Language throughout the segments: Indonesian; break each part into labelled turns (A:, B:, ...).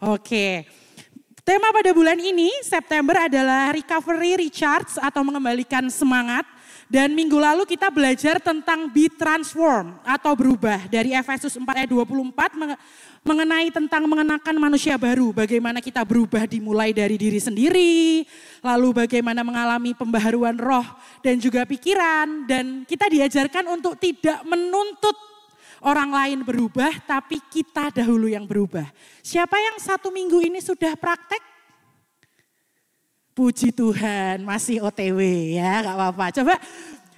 A: Oke. Tema pada bulan ini, September adalah Recovery, Recharge atau mengembalikan semangat. Dan minggu lalu kita belajar tentang be transformed atau berubah. Dari Efesus 4 ayat 24 mengenai tentang mengenakan manusia baru. Bagaimana kita berubah dimulai dari diri sendiri. Lalu bagaimana mengalami pembaharuan roh dan juga pikiran. Dan kita diajarkan untuk tidak menuntut orang lain berubah, tapi kita dahulu yang berubah. Siapa yang 1 minggu ini sudah praktek? Puji Tuhan, masih OTW ya, gak apa-apa. Coba,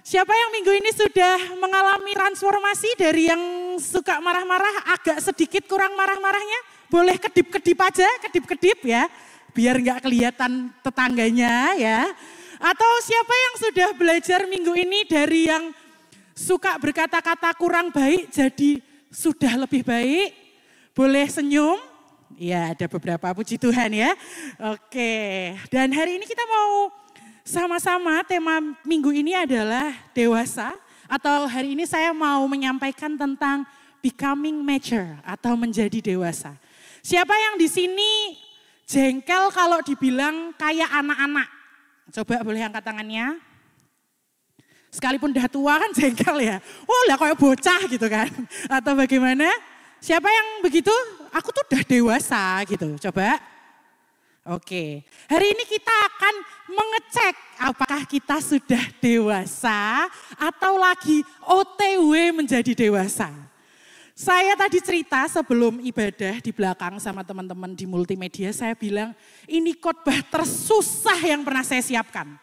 A: siapa yang minggu ini sudah mengalami transformasi dari yang suka marah-marah, agak sedikit kurang marah-marahnya? Boleh kedip-kedip aja, kedip-kedip ya, biar gak kelihatan tetangganya ya. Atau siapa yang sudah belajar minggu ini dari yang suka berkata-kata kurang baik jadi sudah lebih baik? Boleh senyum? Ya, ada beberapa, puji Tuhan ya. Oke, dan hari ini kita mau sama-sama tema minggu ini adalah dewasa. Atau hari ini saya mau menyampaikan tentang becoming mature atau menjadi dewasa. Siapa yang di sini jengkel kalau dibilang kayak anak-anak? Coba boleh angkat tangannya. Sekalipun udah tua kan jengkel ya. Oh lah kayak bocah gitu kan. Atau bagaimana? Siapa yang begitu? Aku tuh udah dewasa gitu. Coba. Oke. Hari ini kita akan mengecek apakah kita sudah dewasa atau lagi OTW menjadi dewasa. Saya tadi cerita sebelum ibadah di belakang sama teman-teman di multimedia, saya bilang ini khotbah tersusah yang pernah saya siapkan.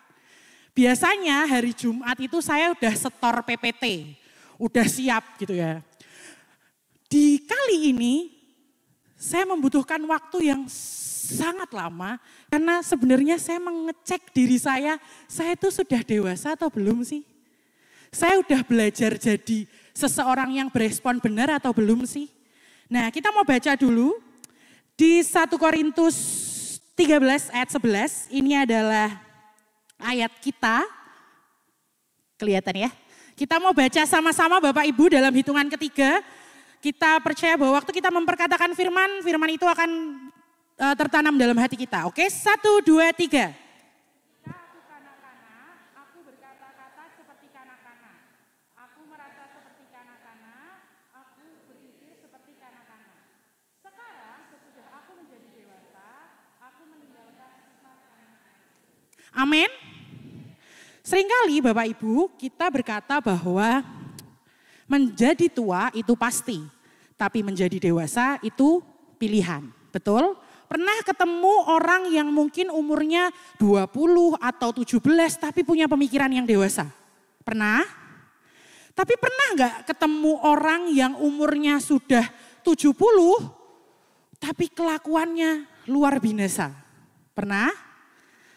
A: Biasanya hari Jumat itu saya udah setor PPT, udah siap gitu ya. Di kali ini saya membutuhkan waktu yang sangat lama karena sebenarnya saya mengecek diri saya itu sudah dewasa atau belum sih? Saya udah belajar jadi seseorang yang berespon benar atau belum sih? Nah, kita mau baca dulu di 1 Korintus 13 ayat 11, ini adalah ayat kita, kelihatan ya. Kita mau baca sama-sama Bapak Ibu dalam hitungan ketiga. Kita percaya bahwa waktu kita memperkatakan firman, firman itu akan tertanam dalam hati kita. Oke, 1, 2, 3. Ketika aku kanak-kanak, aku berkata-kata seperti kanak-kanak. Aku merasa seperti kanak-kanak, aku berpikir seperti kanak-kanak. Sekarang sesudah aku menjadi dewasa, aku meninggalkan sifat kanak-kanak. Amin. Seringkali Bapak Ibu kita berkata bahwa menjadi tua itu pasti, tapi menjadi dewasa itu pilihan, betul? Pernah ketemu orang yang mungkin umurnya 20 atau 17 tapi punya pemikiran yang dewasa? Pernah? Tapi pernah nggak ketemu orang yang umurnya sudah 70 tapi kelakuannya luar biasa? Pernah?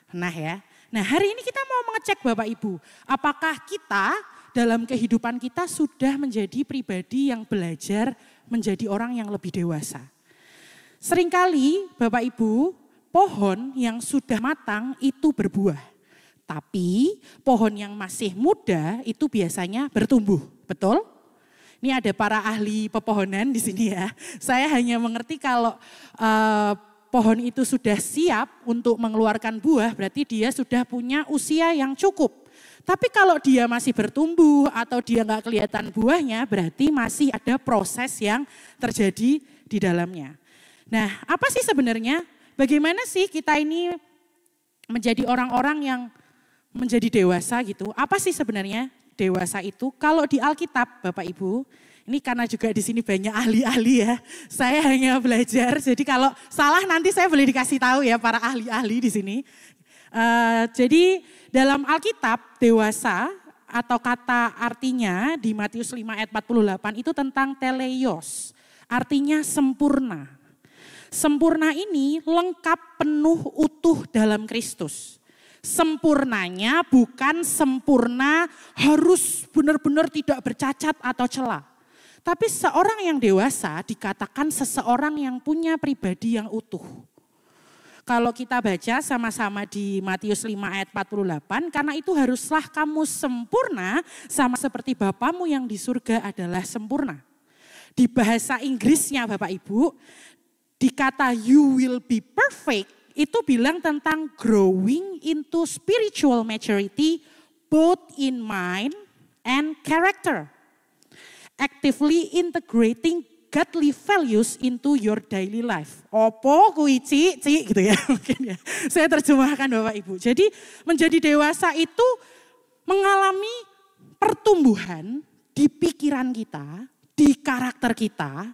A: Pernah ya? Nah hari ini kita mau mengecek Bapak Ibu, apakah kita dalam kehidupan kita sudah menjadi pribadi yang belajar menjadi orang yang lebih dewasa. Seringkali Bapak Ibu, pohon yang sudah matang itu berbuah. Tapi pohon yang masih muda itu biasanya bertumbuh, betul? Ini ada para ahli pepohonan di sini ya. Saya hanya mengerti kalau pohon itu sudah siap untuk mengeluarkan buah, berarti dia sudah punya usia yang cukup. Tapi kalau dia masih bertumbuh atau dia nggak kelihatan buahnya, berarti masih ada proses yang terjadi di dalamnya. Nah, apa sih sebenarnya? Bagaimana sih kita ini menjadi orang-orang yang menjadi dewasa gitu? Apa sih sebenarnya dewasa itu? Kalau di Alkitab, Bapak Ibu, ini karena juga di sini banyak ahli-ahli ya. Saya hanya belajar, jadi kalau salah nanti saya boleh dikasih tahu ya para ahli-ahli di sini. Jadi dalam Alkitab dewasa atau kata artinya di Matius 5 ayat 48 itu tentang teleios, artinya sempurna. Sempurna ini lengkap, penuh, utuh dalam Kristus. Sempurnanya bukan sempurna harus benar-benar tidak bercacat atau celah. Tapi seorang yang dewasa dikatakan seseorang yang punya pribadi yang utuh. Kalau kita baca sama-sama di Matius 5 ayat 48, karena itu haruslah kamu sempurna sama seperti Bapamu yang di surga adalah sempurna. Di bahasa Inggrisnya Bapak Ibu, di kata you will be perfect, itu bilang tentang growing into spiritual maturity both in mind and character. Actively integrating godly values into your daily life. Opo kui ci gitu ya mungkin ya. Saya terjemahkan Bapak Ibu. Jadi menjadi dewasa itu mengalami pertumbuhan di pikiran kita, di karakter kita,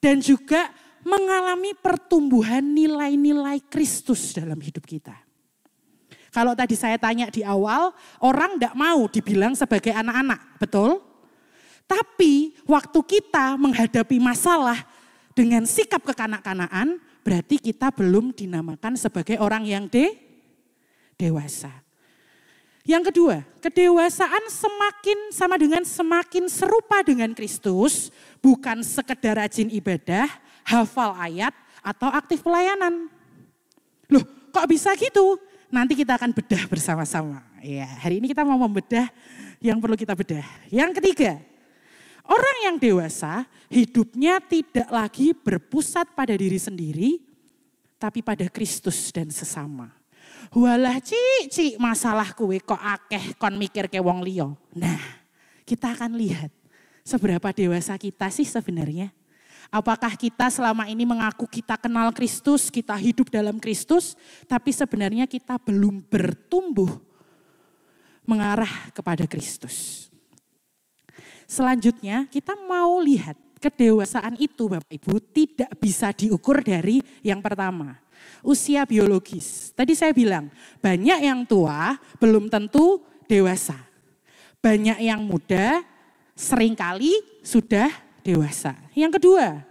A: dan juga mengalami pertumbuhan nilai-nilai Kristus dalam hidup kita. Kalau tadi saya tanya di awal, orang tidak mau dibilang sebagai anak-anak, betul? Tapi waktu kita menghadapi masalah dengan sikap kekanak-kanakan, berarti kita belum dinamakan sebagai orang yang dewasa. Yang kedua, kedewasaan semakin sama dengan semakin serupa dengan Kristus, bukan sekedar rajin ibadah, hafal ayat, atau aktif pelayanan. Loh, kok bisa gitu? Nanti kita akan bedah bersama-sama. Ya, hari ini kita mau membedah yang perlu kita bedah. Yang ketiga, orang yang dewasa hidupnya tidak lagi berpusat pada diri sendiri, tapi pada Kristus dan sesama. Walah ci masalah kowe kok akeh kon mikir ke wong liya. Nah, kita akan lihat seberapa dewasa kita sih sebenarnya. Apakah kita selama ini mengaku kita kenal Kristus, kita hidup dalam Kristus, tapi sebenarnya kita belum bertumbuh mengarah kepada Kristus. Selanjutnya kita mau lihat kedewasaan itu Bapak Ibu tidak bisa diukur dari yang pertama. Usia biologis. Tadi saya bilang banyak yang tua belum tentu dewasa. Banyak yang muda seringkali sudah dewasa. Yang kedua,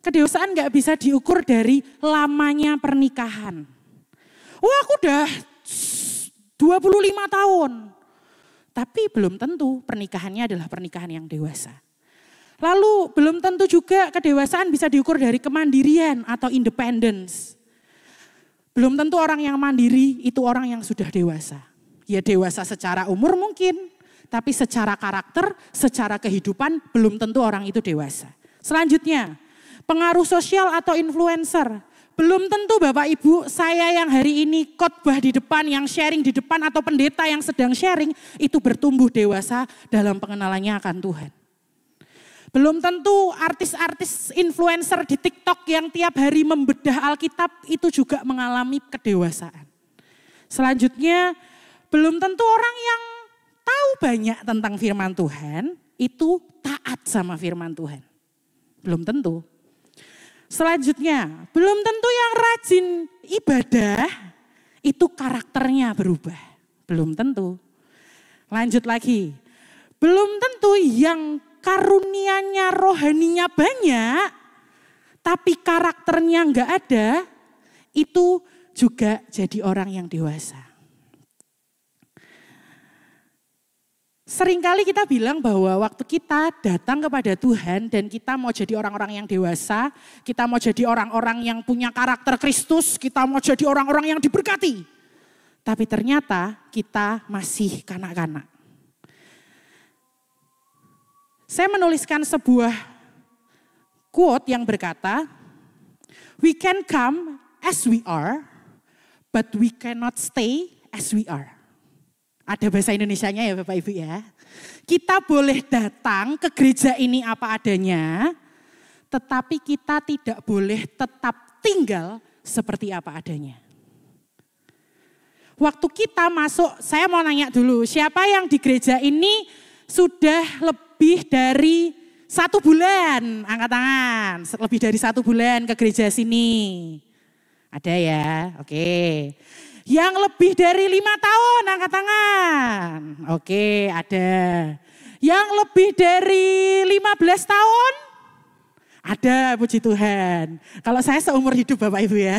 A: kedewasaan gak bisa diukur dari lamanya pernikahan. Wah aku udah 25 tahun. Tapi belum tentu pernikahannya adalah pernikahan yang dewasa. Lalu belum tentu juga kedewasaan bisa diukur dari kemandirian atau independence. Belum tentu orang yang mandiri itu orang yang sudah dewasa. Ya dewasa secara umur mungkin, tapi secara karakter, secara kehidupan belum tentu orang itu dewasa. Selanjutnya, pengaruh sosial atau influencer. Belum tentu Bapak Ibu saya yang hari ini khotbah di depan, yang sharing di depan atau pendeta yang sedang sharing itu bertumbuh dewasa dalam pengenalannya akan Tuhan. Belum tentu artis-artis influencer di TikTok yang tiap hari membedah Alkitab itu juga mengalami kedewasaan. Selanjutnya, belum tentu orang yang tahu banyak tentang firman Tuhan itu taat sama firman Tuhan. Belum tentu. Selanjutnya, belum tentu yang rajin ibadah itu karakternya berubah. Belum tentu. Lanjut lagi. Belum tentu yang karunianya rohaninya banyak, tapi karakternya enggak ada, itu juga jadi orang yang dewasa. Seringkali kita bilang bahwa waktu kita datang kepada Tuhan dan kita mau jadi orang-orang yang dewasa, kita mau jadi orang-orang yang punya karakter Kristus, kita mau jadi orang-orang yang diberkati. Tapi ternyata kita masih kanak-kanak. Saya menuliskan sebuah quote yang berkata, "We can come as we are, but we cannot stay as we are." Ada bahasa Indonesianya ya Bapak Ibu ya. Kita boleh datang ke gereja ini apa adanya, tetapi kita tidak boleh tetap tinggal seperti apa adanya. Waktu kita masuk, saya mau nanya dulu, siapa yang di gereja ini sudah lebih dari 1 bulan? Angkat tangan, lebih dari 1 bulan ke gereja sini. Ada ya, oke. Yang lebih dari 5 tahun, angkat tangan. Oke, ada. Yang lebih dari 15 tahun? Ada, puji Tuhan. Kalau saya seumur hidup Bapak Ibu ya,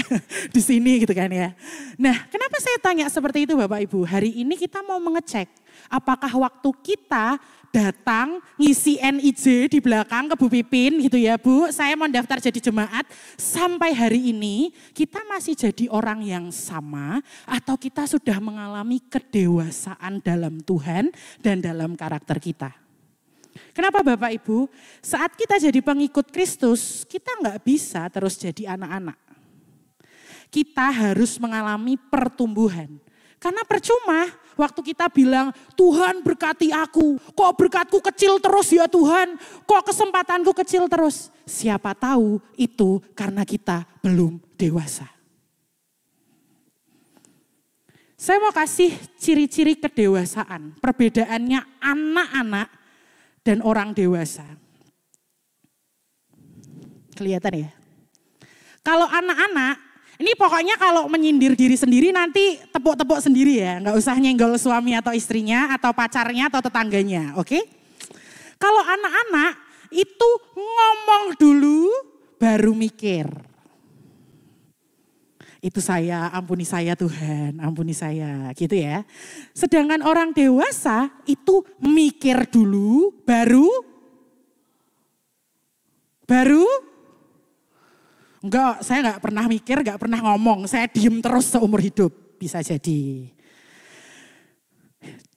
A: di sini gitu kan ya. Nah, kenapa saya tanya seperti itu Bapak Ibu? Hari ini kita mau mengecek apakah waktu kita datang ngisi NIJ di belakang ke Bu Pipin gitu ya Bu, saya mau daftar jadi jemaat, sampai hari ini kita masih jadi orang yang sama atau kita sudah mengalami kedewasaan dalam Tuhan dan dalam karakter kita. Kenapa Bapak Ibu? Saat kita jadi pengikut Kristus, kita nggak bisa terus jadi anak-anak. Kita harus mengalami pertumbuhan. Karena percuma waktu kita bilang, Tuhan berkati aku, kok berkatku kecil terus ya Tuhan, kok kesempatanku kecil terus. Siapa tahu itu karena kita belum dewasa. Saya mau kasih ciri-ciri kedewasaan, perbedaannya anak-anak dan orang dewasa. Kelihatan ya? Kalau anak-anak, ini pokoknya kalau menyindir diri sendiri nanti tepuk-tepuk sendiri ya. Nggak usah nyenggol suami atau istrinya atau pacarnya atau tetangganya, oke? Kalau anak-anak itu ngomong dulu baru mikir. Itu saya, ampuni saya Tuhan, ampuni saya, gitu ya. Sedangkan orang dewasa itu mikir dulu baru enggak, saya enggak pernah mikir, enggak pernah ngomong, saya diem terus seumur hidup, bisa jadi.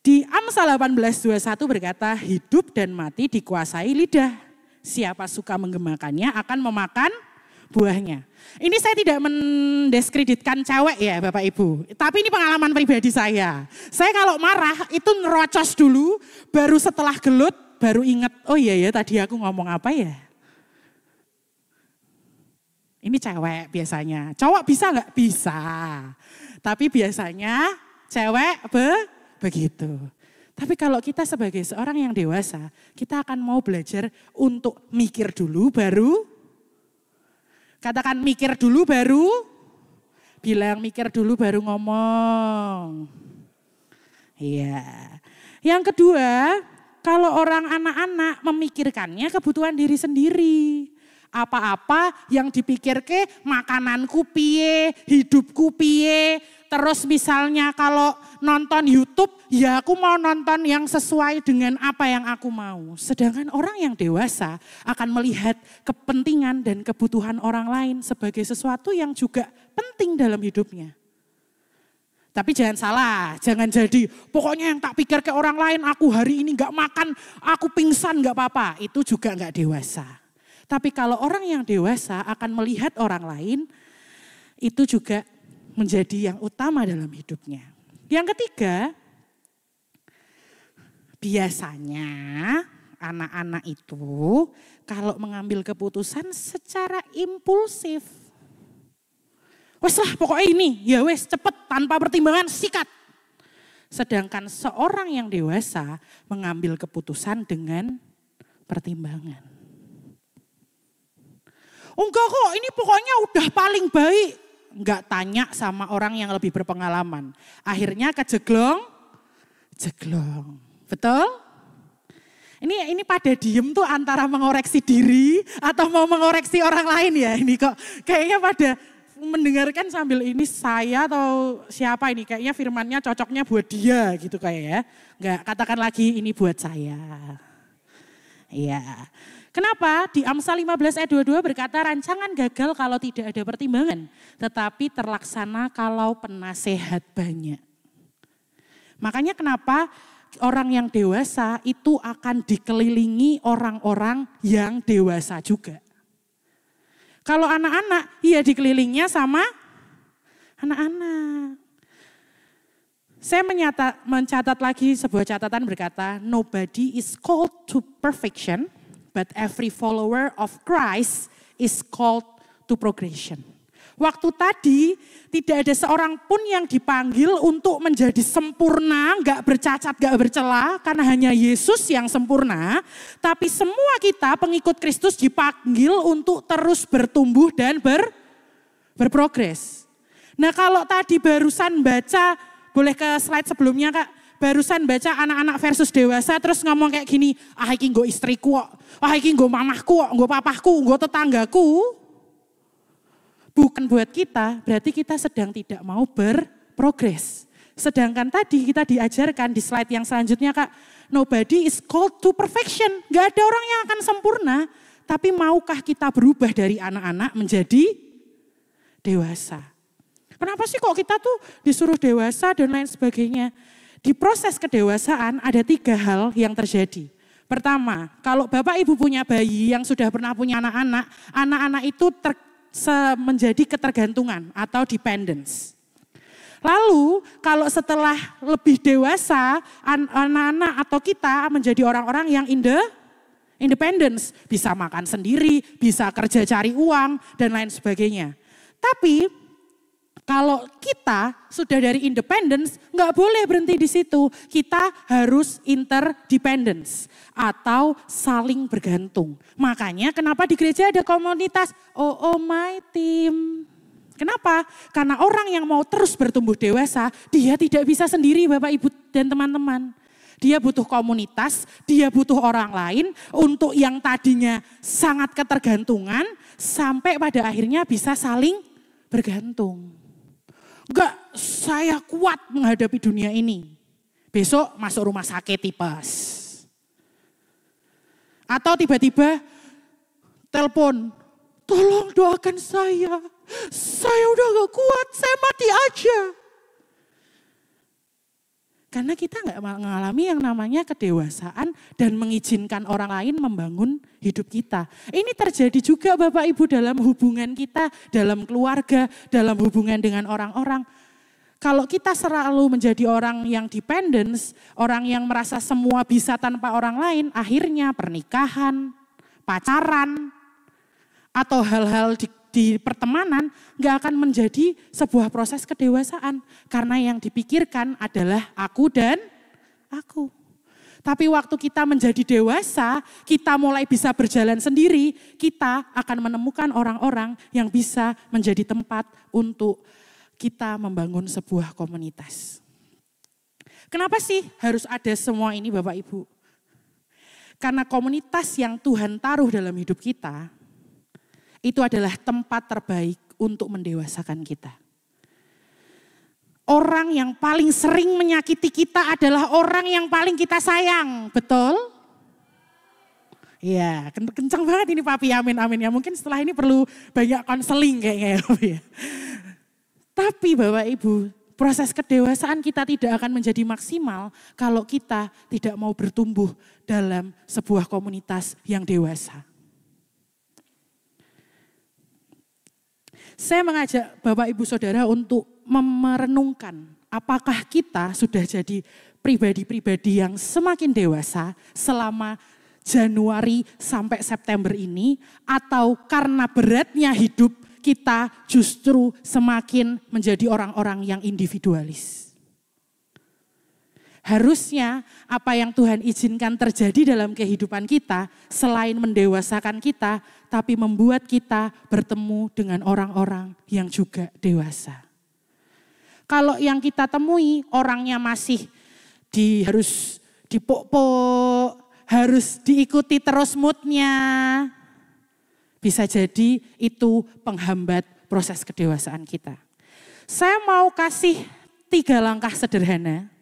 A: Di Amsal 18:21 berkata, hidup dan mati dikuasai lidah. Siapa suka menggemakannya akan memakan buahnya. Ini saya tidak mendiskreditkan cewek ya Bapak Ibu. Tapi ini pengalaman pribadi saya. Saya kalau marah itu nerocos dulu, baru setelah gelut, baru ingat, oh iya ya tadi aku ngomong apa ya. Ini cewek biasanya. Cowok bisa nggak? Bisa. Tapi biasanya cewek begitu. Tapi kalau kita sebagai seorang yang dewasa, kita akan mau belajar untuk mikir dulu baru. Katakan mikir dulu baru. Bilang mikir dulu baru ngomong. Iya. Yang kedua, kalau orang anak-anak memikirkannya kebutuhan diri sendiri. Apa-apa yang dipikir ke makananku piye, hidupku piye. Terus misalnya kalau nonton YouTube, ya aku mau nonton yang sesuai dengan apa yang aku mau. Sedangkan orang yang dewasa akan melihat kepentingan dan kebutuhan orang lain sebagai sesuatu yang juga penting dalam hidupnya. Tapi jangan salah, jangan jadi pokoknya yang tak pikir ke orang lain, aku hari ini gak makan, aku pingsan gak apa-apa. Itu juga gak dewasa. Tapi kalau orang yang dewasa akan melihat orang lain, itu juga menjadi yang utama dalam hidupnya. Yang ketiga, biasanya anak-anak itu kalau mengambil keputusan secara impulsif. Wes lah pokoknya ini, ya wes cepet tanpa pertimbangan sikat. Sedangkan seorang yang dewasa mengambil keputusan dengan pertimbangan. Enggak kok, ini pokoknya udah paling baik. Enggak tanya sama orang yang lebih berpengalaman. Akhirnya kejeglong. Betul? Ini pada diem tuh antara mengoreksi diri atau mau mengoreksi orang lain ya. Ini kok kayaknya pada mendengarkan sambil ini saya atau siapa ini. Kayaknya firmannya cocoknya buat dia gitu kayak ya. Enggak, katakan lagi ini buat saya. Iya. Kenapa? Di Amsal 15 ayat 22 berkata rancangan gagal kalau tidak ada pertimbangan. Tetapi terlaksana kalau penasehat banyak. Makanya kenapa orang yang dewasa itu akan dikelilingi orang-orang yang dewasa juga. Kalau anak-anak, ya dikelilingnya sama anak-anak. Saya mencatat lagi sebuah catatan berkata, nobody is called to perfection. But every follower of Christ is called to progression. Waktu tadi tidak ada seorang pun yang dipanggil untuk menjadi sempurna, gak bercacat, gak bercela. Karena hanya Yesus yang sempurna. Tapi semua kita pengikut Kristus dipanggil untuk terus bertumbuh dan berprogres. Nah kalau tadi barusan baca, boleh ke slide sebelumnya Kak. Barusan baca anak-anak versus dewasa terus ngomong kayak gini, ah iki nggo istriku kok, ah iki nggo mamahku kok, nggo papahku, nggo tetanggaku. Bukan buat kita, berarti kita sedang tidak mau berprogres. Sedangkan tadi kita diajarkan di slide yang selanjutnya Kak, nobody is called to perfection. Gak ada orang yang akan sempurna, tapi maukah kita berubah dari anak-anak menjadi dewasa? Kenapa sih kok kita tuh disuruh dewasa dan lain sebagainya? Di proses kedewasaan ada 3 hal yang terjadi. Pertama, kalau Bapak Ibu punya bayi yang sudah pernah punya anak-anak, anak-anak itu menjadi ketergantungan atau dependence. Lalu kalau setelah lebih dewasa, anak-anak atau kita menjadi orang-orang yang independence. Bisa makan sendiri, bisa kerja cari uang, dan lain sebagainya. Tapi kalau kita sudah dari independence, nggak boleh berhenti di situ. Kita harus interdependence atau saling bergantung. Makanya kenapa di gereja ada komunitas Oh My Team. Kenapa? Karena orang yang mau terus bertumbuh dewasa, dia tidak bisa sendiri Bapak Ibu dan teman-teman. Dia butuh komunitas, dia butuh orang lain untuk yang tadinya sangat ketergantungan, sampai pada akhirnya bisa saling bergantung. Enggak, saya kuat menghadapi dunia ini. Besok masuk rumah sakit tipes. Atau tiba-tiba telepon, tolong doakan saya. Saya udah gak kuat, saya mati aja. Karena kita gak mengalami yang namanya kedewasaan dan mengizinkan orang lain membangun hidup kita. Ini terjadi juga Bapak Ibu dalam hubungan kita, dalam keluarga, dalam hubungan dengan orang-orang. Kalau kita selalu menjadi orang yang dependence, orang yang merasa semua bisa tanpa orang lain, akhirnya pernikahan, pacaran, atau hal-hal di pertemanan gak akan menjadi sebuah proses kedewasaan. Karena yang dipikirkan adalah aku dan aku. Tapi waktu kita menjadi dewasa, kita mulai bisa berjalan sendiri, kita akan menemukan orang-orang yang bisa menjadi tempat untuk kita membangun sebuah komunitas. Kenapa sih harus ada semua ini Bapak Ibu? Karena komunitas yang Tuhan taruh dalam hidup kita, itu adalah tempat terbaik untuk mendewasakan kita. Orang yang paling sering menyakiti kita adalah orang yang paling kita sayang, betul? Iya, kencang banget ini Papi, amin amin ya. Mungkin setelah ini perlu banyak konseling kayaknya ya. Tapi Bapak Ibu, proses kedewasaan kita tidak akan menjadi maksimal kalau kita tidak mau bertumbuh dalam sebuah komunitas yang dewasa. Saya mengajak Bapak Ibu Saudara untuk merenungkan apakah kita sudah jadi pribadi-pribadi yang semakin dewasa selama Januari sampai September ini, atau karena beratnya hidup kita justru semakin menjadi orang-orang yang individualis. Harusnya apa yang Tuhan izinkan terjadi dalam kehidupan kita selain mendewasakan kita, tapi membuat kita bertemu dengan orang-orang yang juga dewasa. Kalau yang kita temui orangnya masih harus dipok-pok, harus diikuti terus moodnya, bisa jadi itu penghambat proses kedewasaan kita. Saya mau kasih 3 langkah sederhana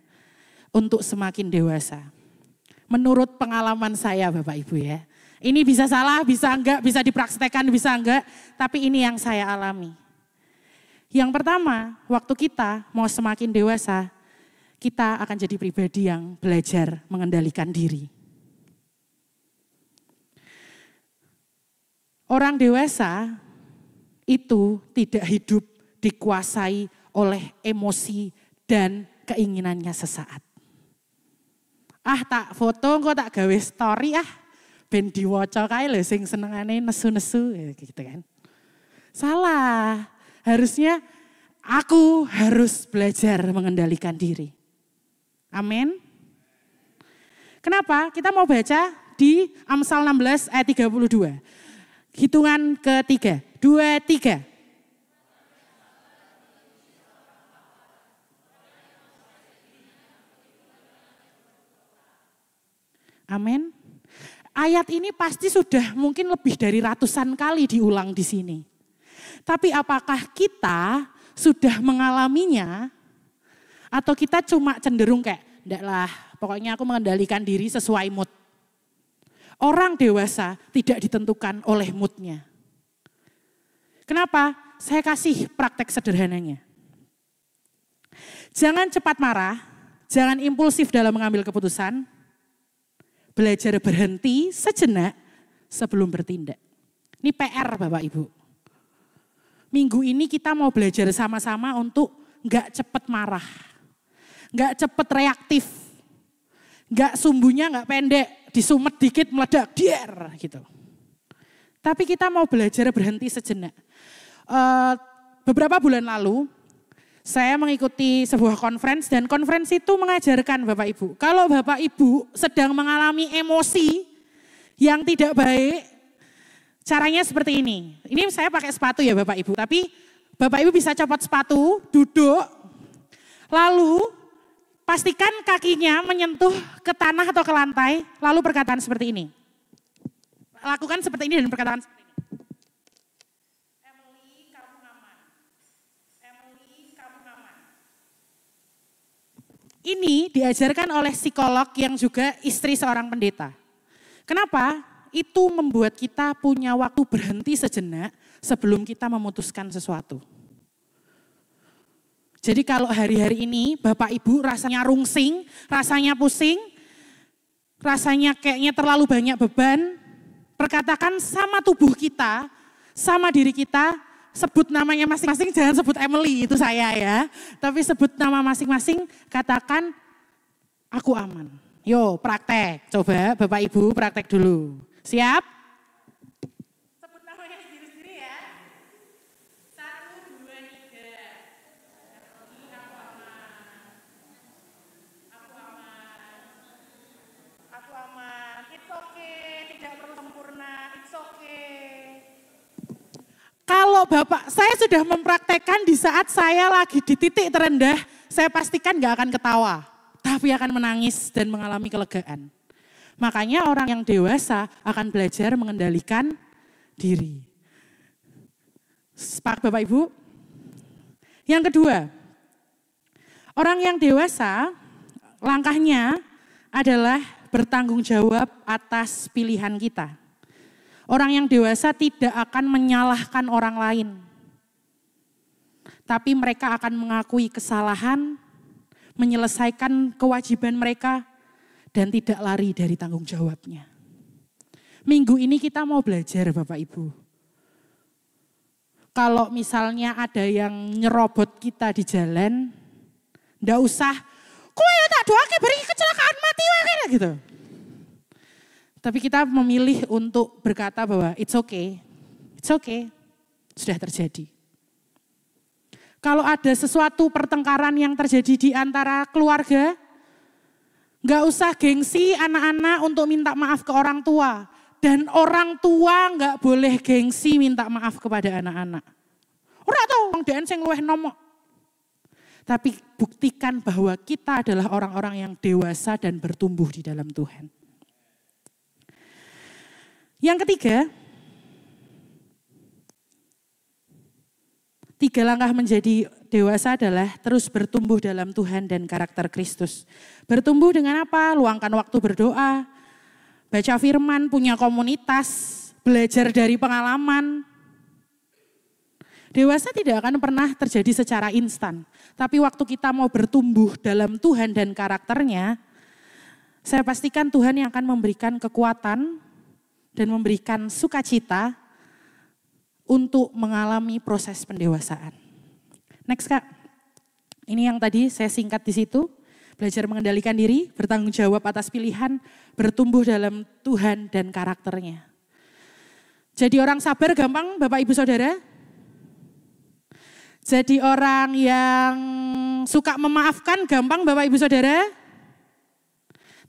A: untuk semakin dewasa. Menurut pengalaman saya Bapak Ibu ya. Ini bisa salah, bisa enggak, bisa dipraktekkan, bisa enggak. Tapi ini yang saya alami. Yang pertama, waktu kita mau semakin dewasa, kita akan jadi pribadi yang belajar mengendalikan diri. Orang dewasa itu tidak hidup dikuasai oleh emosi dan keinginannya sesaat. Tak foto kok tak gawe story ben diwaca kae lho sing senengane nesu-nesu gitu kan. Salah. Harusnya aku harus belajar mengendalikan diri. Amin. Kenapa? Kita mau baca di Amsal 16 ayat 32. Hitungan ketiga. 2, 3. Amin. Ayat ini pasti sudah mungkin lebih dari ratusan kali diulang di sini. Tapi apakah kita sudah mengalaminya atau kita cuma cenderung kayak, enggak lah, pokoknya aku mengendalikan diri sesuai mood. Orang dewasa tidak ditentukan oleh moodnya. Kenapa? Saya kasih praktek sederhananya. Jangan cepat marah, jangan impulsif dalam mengambil keputusan. belajar berhenti sejenak sebelum bertindak. Ini PR Bapak Ibu. Minggu ini kita mau belajar sama-sama untuk gak cepet marah. Gak cepet reaktif. Gak sumbunya gak pendek, disumet dikit meledak, dier gitu. Tapi kita mau belajar berhenti sejenak. Beberapa bulan lalu, saya mengikuti sebuah konferensi dan konferensi itu mengajarkan Bapak Ibu. Kalau Bapak Ibu sedang mengalami emosi yang tidak baik, caranya seperti ini. Ini saya pakai sepatu ya Bapak Ibu, tapi Bapak Ibu bisa copot sepatu, duduk, lalu pastikan kakinya menyentuh ke tanah atau ke lantai, lalu perkataan seperti ini. Lakukan seperti ini dan perkataan seperti ini. Emily, kamu aman. Emily, kamu aman. Ini diajarkan oleh psikolog yang juga istri seorang pendeta. Kenapa? Itu membuat kita punya waktu berhenti sejenak sebelum kita memutuskan sesuatu. Jadi kalau hari-hari ini Bapak Ibu rasanya rungsing, rasanya pusing, rasanya kayaknya terlalu banyak beban, perkatakan sama tubuh kita, sama diri kita, sebut namanya masing-masing, jangan sebut Emily, itu saya ya. Tapi sebut nama masing-masing, katakan aku aman. Yo praktek, coba Bapak Ibu praktek dulu. Siap? Sebut namanya sendiri-sendiri ya. 1, 2, 3. Emily, aku aman. Aku aman. Aku aman. It's okay, tidak perlu sempurna. It's okay. Kalau Bapak, saya sudah mempraktekkan di saat saya lagi di titik terendah, saya pastikan gak akan ketawa, tapi akan menangis dan mengalami kelegaan. Makanya orang yang dewasa akan belajar mengendalikan diri. Sepakat Bapak Ibu? Yang kedua, orang yang dewasa langkahnya adalah bertanggung jawab atas pilihan kita. Orang yang dewasa tidak akan menyalahkan orang lain. Tapi mereka akan mengakui kesalahan, menyelesaikan kewajiban mereka, dan tidak lari dari tanggung jawabnya. Minggu ini kita mau belajar Bapak Ibu. Kalau misalnya ada yang nyerobot kita di jalan, ndak usah, kowe tak doake beri kecelakaan mati wae gitu. Tapi kita memilih untuk berkata bahwa it's okay, sudah terjadi. Kalau ada sesuatu pertengkaran yang terjadi di antara keluarga, gak usah gengsi anak-anak untuk minta maaf ke orang tua. Dan orang tua gak boleh gengsi minta maaf kepada anak-anak. Ora tau wong dhewe sing luwih nomok. Tapi buktikan bahwa kita adalah orang-orang yang dewasa dan bertumbuh di dalam Tuhan. Yang ketiga, 3 langkah menjadi dewasa adalah terus bertumbuh dalam Tuhan dan karakter Kristus. Bertumbuh dengan apa? Luangkan waktu berdoa, baca firman, punya komunitas, belajar dari pengalaman. Dewasa tidak akan pernah terjadi secara instan. Tapi waktu kita mau bertumbuh dalam Tuhan dan karakternya, saya pastikan Tuhan yang akan memberikan kekuatan dan memberikan sukacita untuk mengalami proses pendewasaan. Next Kak, ini yang tadi saya singkat di situ, belajar mengendalikan diri, bertanggung jawab atas pilihan, bertumbuh dalam Tuhan dan karakternya. Jadi orang sabar gampang Bapak Ibu Saudara? Jadi orang yang suka memaafkan gampang Bapak Ibu Saudara?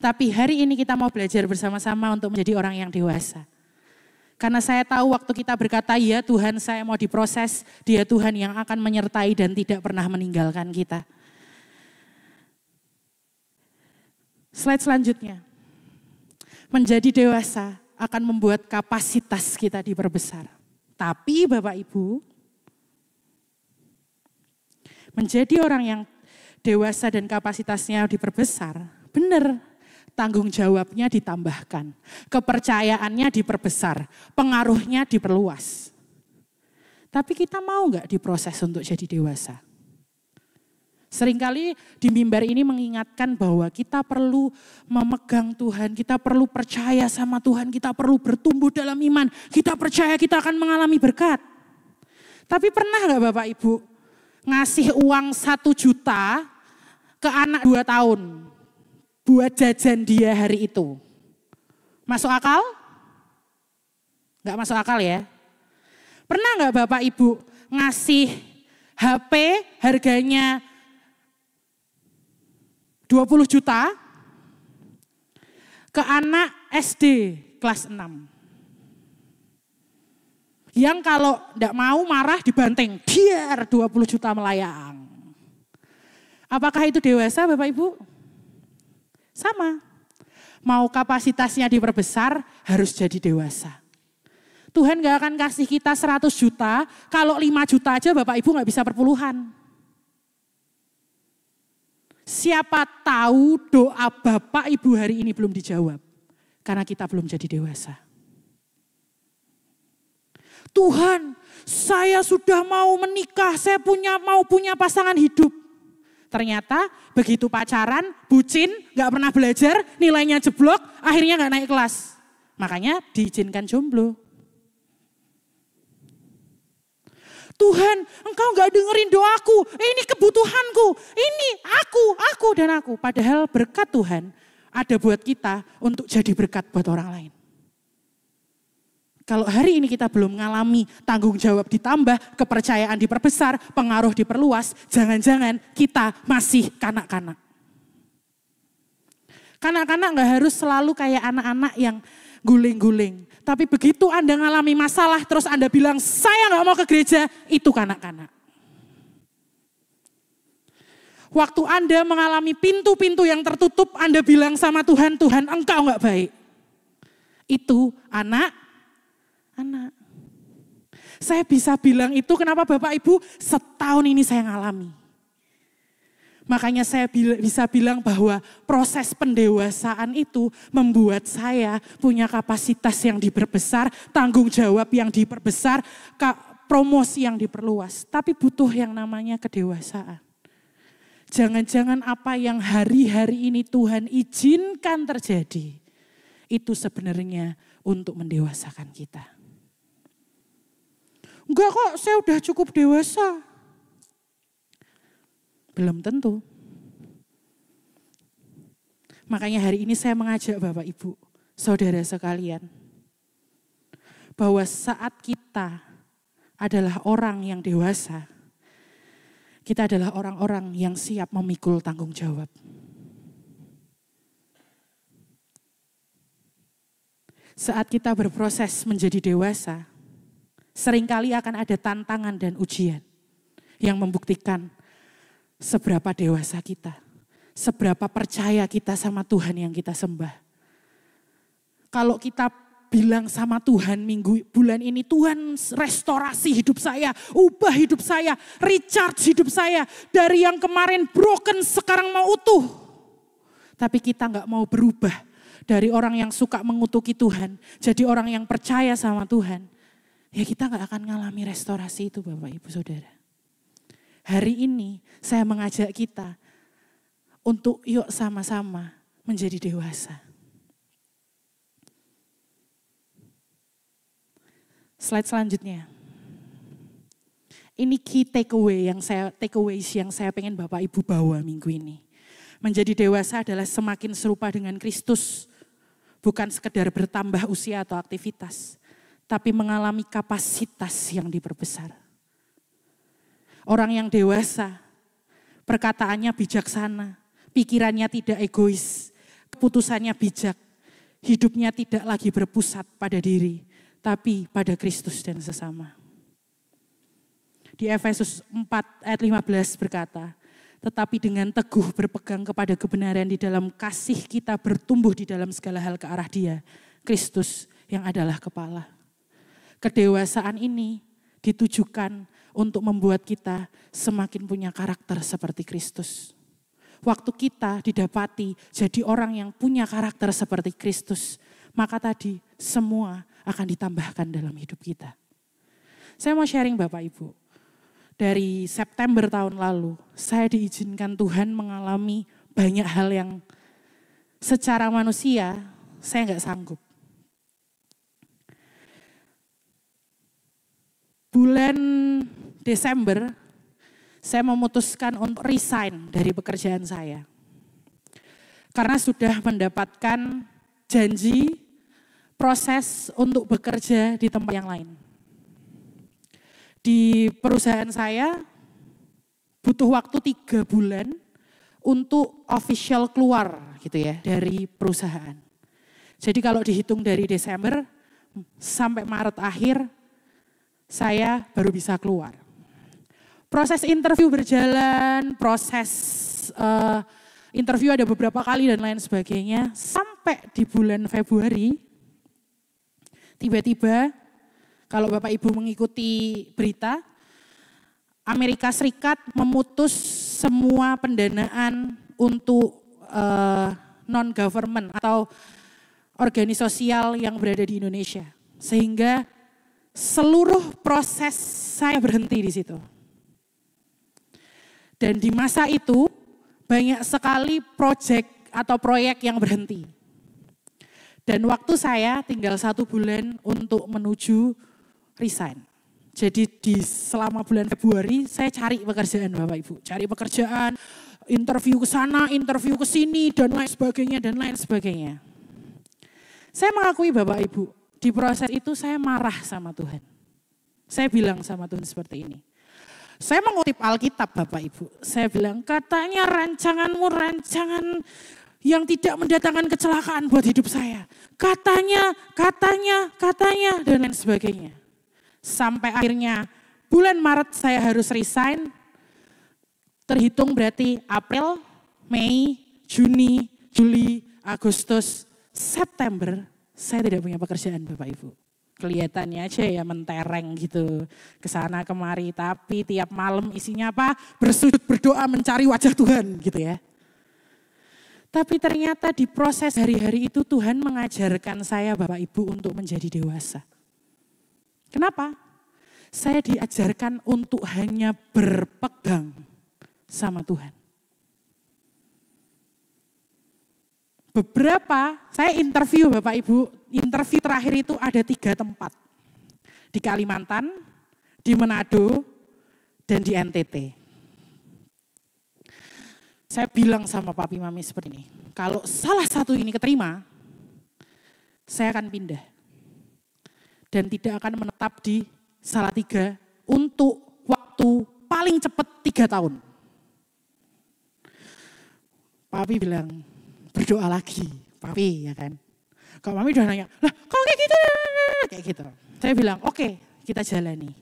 A: Tapi hari ini kita mau belajar bersama-sama untuk menjadi orang yang dewasa. Karena saya tahu waktu kita berkata, ya Tuhan saya mau diproses, Dia Tuhan yang akan menyertai dan tidak pernah meninggalkan kita. Slide selanjutnya. Menjadi dewasa akan membuat kapasitas kita diperbesar. Tapi Bapak Ibu, menjadi orang yang dewasa dan kapasitasnya diperbesar, benar. Tanggung jawabnya ditambahkan, kepercayaannya diperbesar, pengaruhnya diperluas. Tapi kita mau nggak diproses untuk jadi dewasa? Seringkali di mimbar ini mengingatkan bahwa kita perlu memegang Tuhan, kita perlu percaya sama Tuhan, kita perlu bertumbuh dalam iman, kita percaya kita akan mengalami berkat. Tapi pernah gak Bapak Ibu ngasih uang 1 juta ke anak 2 tahun buat jajan dia hari itu? Masuk akal? Gak masuk akal ya. Pernah gak Bapak Ibu ngasih HP harganya 20 juta ke anak SD kelas 6. Yang kalau tidak mau marah dibanting, biar 20 juta melayang. Apakah itu dewasa Bapak Ibu? Sama. Mau kapasitasnya diperbesar harus jadi dewasa. Tuhan gak akan kasih kita 100 juta, kalau 5 juta aja Bapak Ibu gak bisa perpuluhan. Siapa tahu doa Bapak Ibu hari ini belum dijawab. Karena kita belum jadi dewasa. Tuhan, saya sudah mau menikah, saya mau punya pasangan hidup. Ternyata begitu pacaran, bucin, gak pernah belajar, nilainya jeblok, akhirnya gak naik kelas. Makanya diizinkan jomblo. Tuhan, engkau gak dengerin doaku, ini kebutuhanku, ini aku dan aku. Padahal berkat Tuhan ada buat kita untuk jadi berkat buat orang lain. Kalau hari ini kita belum mengalami tanggung jawab ditambah, kepercayaan diperbesar, pengaruh diperluas, jangan-jangan kita masih kanak-kanak. Kanak-kanak gak harus selalu kayak anak-anak yang guling-guling. Tapi begitu Anda mengalami masalah terus Anda bilang saya gak mau ke gereja, itu kanak-kanak. Waktu Anda mengalami pintu-pintu yang tertutup, Anda bilang sama Tuhan, Tuhan engkau gak baik. Itu anak. Saya bisa bilang itu kenapa Bapak Ibu setahun ini saya ngalami. Makanya saya bisa bilang bahwa proses pendewasaan itu membuat saya punya kapasitas yang diperbesar, tanggung jawab yang diperbesar, promosi yang diperluas. Tapi butuh yang namanya kedewasaan. Jangan-jangan apa yang hari-hari ini Tuhan izinkan terjadi, itu sebenarnya untuk mendewasakan kita. Enggak kok, saya udah cukup dewasa. Belum tentu. Makanya hari ini saya mengajak Bapak Ibu, saudara sekalian, bahwa saat kita adalah orang yang dewasa, kita adalah orang-orang yang siap memikul tanggung jawab. Saat kita berproses menjadi dewasa, seringkali akan ada tantangan dan ujian yang membuktikan seberapa dewasa kita, seberapa percaya kita sama Tuhan yang kita sembah. Kalau kita bilang sama Tuhan bulan ini, Tuhan restorasi hidup saya, ubah hidup saya, recharge hidup saya. Dari yang kemarin broken sekarang mau utuh. Tapi kita gak mau berubah dari orang yang suka mengutuki Tuhan, jadi orang yang percaya sama Tuhan. Ya kita gak akan ngalami restorasi itu Bapak Ibu Saudara. Hari ini saya mengajak kita untuk yuk sama-sama menjadi dewasa. Slide selanjutnya. Ini key takeaways yang saya pengen Bapak Ibu bawa minggu ini. Menjadi dewasa adalah semakin serupa dengan Kristus. Bukan sekedar bertambah usia atau aktivitas, tapi mengalami kapasitas yang diperbesar. Orang yang dewasa, perkataannya bijaksana, pikirannya tidak egois, keputusannya bijak, hidupnya tidak lagi berpusat pada diri, tapi pada Kristus dan sesama. Di Efesus 4 ayat 15 berkata, tetapi dengan teguh berpegang kepada kebenaran di dalam kasih kita bertumbuh di dalam segala hal ke arah Dia, Kristus yang adalah kepala. Kedewasaan ini ditujukan untuk membuat kita semakin punya karakter seperti Kristus. Waktu kita didapati jadi orang yang punya karakter seperti Kristus, maka tadi semua akan ditambahkan dalam hidup kita. Saya mau sharing Bapak Ibu. dari September tahun lalu, saya diizinkan Tuhan mengalami banyak hal yang secara manusia saya nggak sanggup. Bulan Desember, saya memutuskan untuk resign dari pekerjaan saya. Karena sudah mendapatkan janji proses untuk bekerja di tempat yang lain. Di perusahaan saya butuh waktu 3 bulan untuk official keluar gitu ya dari perusahaan. Jadi kalau dihitung dari Desember sampai Maret akhir, saya baru bisa keluar. Proses interview berjalan, proses interview ada beberapa kali dan lain sebagainya. Sampai di bulan Februari, tiba-tiba kalau Bapak Ibu mengikuti berita, Amerika Serikat memutus semua pendanaan untuk non-government atau organisasi sosial yang berada di Indonesia. Sehingga seluruh proses saya berhenti di situ. Dan di masa itu banyak sekali proyek yang berhenti. Dan waktu saya tinggal 1 bulan untuk menuju resign. Jadi selama bulan Februari saya cari pekerjaan Bapak Ibu. Cari pekerjaan, interview ke sana, interview ke sini dan lain sebagainya. Saya mengakui Bapak Ibu, di proses itu saya marah sama Tuhan. Saya bilang sama Tuhan seperti ini. Saya mengutip Alkitab Bapak Ibu. Saya bilang katanya rancanganmu rancangan yang tidak mendatangkan kecelakaan buat hidup saya. Katanya dan lain sebagainya. Sampai akhirnya bulan Maret saya harus resign. Terhitung berarti April, Mei, Juni, Juli, Agustus, September. Saya tidak punya pekerjaan Bapak Ibu. Kelihatannya aja ya mentereng gitu. Kesana kemari tapi tiap malam isinya apa? Bersujud berdoa mencari wajah Tuhan gitu ya. Tapi ternyata di proses hari-hari itu Tuhan mengajarkan saya Bapak Ibu untuk menjadi dewasa. Kenapa? Saya diajarkan untuk hanya berpegang sama Tuhan. Saya interview Bapak Ibu, interview terakhir itu ada 3 tempat. Di Kalimantan, di Manado, dan di NTT. Saya bilang sama papi mami seperti ini, kalau salah satu ini keterima, saya akan pindah. Dan tidak akan menetap di Salatiga untuk waktu paling cepat 3 tahun. Papi bilang, berdoa lagi, papi ya kan. Kalau mami udah nanya, lah kok kayak gitu. Saya bilang, oke, kita jalani.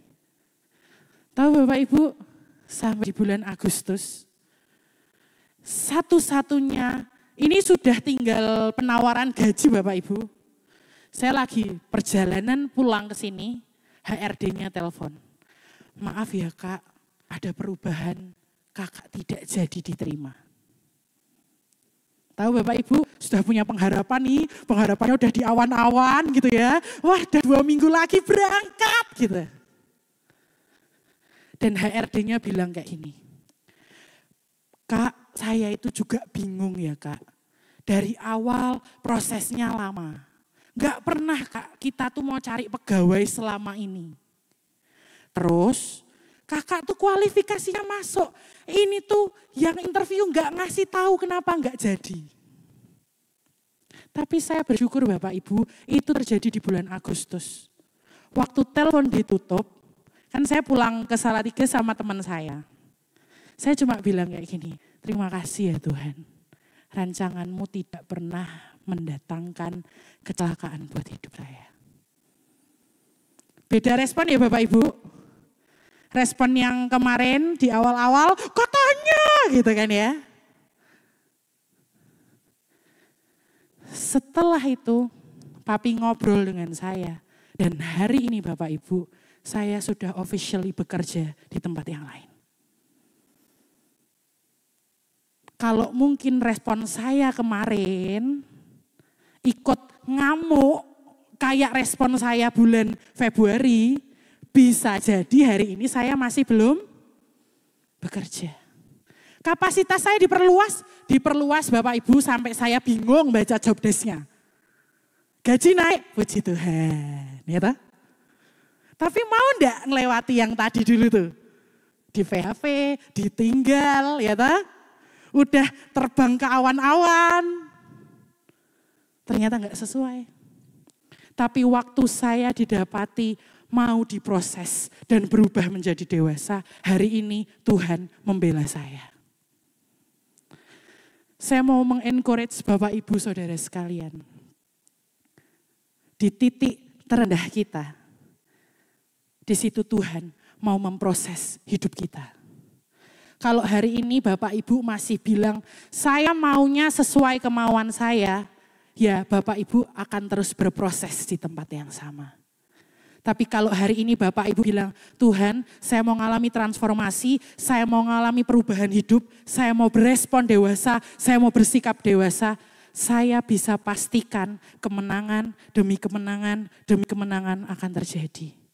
A: Tahu Bapak Ibu, sampai di bulan Agustus, satu-satunya, ini sudah tinggal penawaran gaji Bapak Ibu. Saya lagi perjalanan pulang ke sini, HRD-nya telepon. Maaf ya Kak, ada perubahan, Kakak tidak jadi diterima. Tahu Bapak Ibu sudah punya pengharapan nih, pengharapannya udah di awan-awan gitu ya. Wah udah 2 minggu lagi berangkat gitu. Dan HRD-nya bilang kayak gini. Kak saya itu juga bingung ya Kak. Dari awal prosesnya lama. Gak pernah Kak kita tuh mau cari pegawai selama ini. Terus Kakak tuh kualifikasinya masuk. Ini tuh yang interview gak ngasih tahu kenapa gak jadi. Tapi saya bersyukur Bapak Ibu itu terjadi di bulan Agustus. Waktu telepon ditutup, kan saya pulang ke Salatiga sama teman saya. Saya cuma bilang kayak gini, terima kasih ya Tuhan. Rancanganmu tidak pernah mendatangkan kecelakaan buat hidup saya. Beda respon ya Bapak Ibu. Respon yang kemarin di awal-awal katanya gitu kan ya. Setelah itu papi ngobrol dengan saya. Dan hari ini Bapak Ibu saya sudah officially bekerja di tempat yang lain. Kalau mungkin respon saya kemarin ikut ngamuk kayak respon saya bulan Februari. Bisa jadi hari ini saya masih belum bekerja. Kapasitas saya diperluas Bapak Ibu sampai saya bingung baca job desk-nya. Gaji naik, puji Tuhan, ya toh? Tapi mau enggak ngelewati yang tadi dulu tuh? Di PHP, ditinggal, ya toh? Udah terbang ke awan-awan. Ternyata enggak sesuai. Tapi waktu saya didapati mau diproses dan berubah menjadi dewasa, hari ini Tuhan membela saya. Saya mau mengencourage Bapak Ibu Saudara sekalian. Di titik terendah kita, di situ Tuhan mau memproses hidup kita. Kalau hari ini Bapak Ibu masih bilang, saya maunya sesuai kemauan saya, ya Bapak Ibu akan terus berproses di tempat yang sama. Tapi kalau hari ini Bapak Ibu bilang, Tuhan saya mau mengalami transformasi, saya mau mengalami perubahan hidup, saya mau berespon dewasa, saya mau bersikap dewasa, saya bisa pastikan kemenangan demi kemenangan akan terjadi.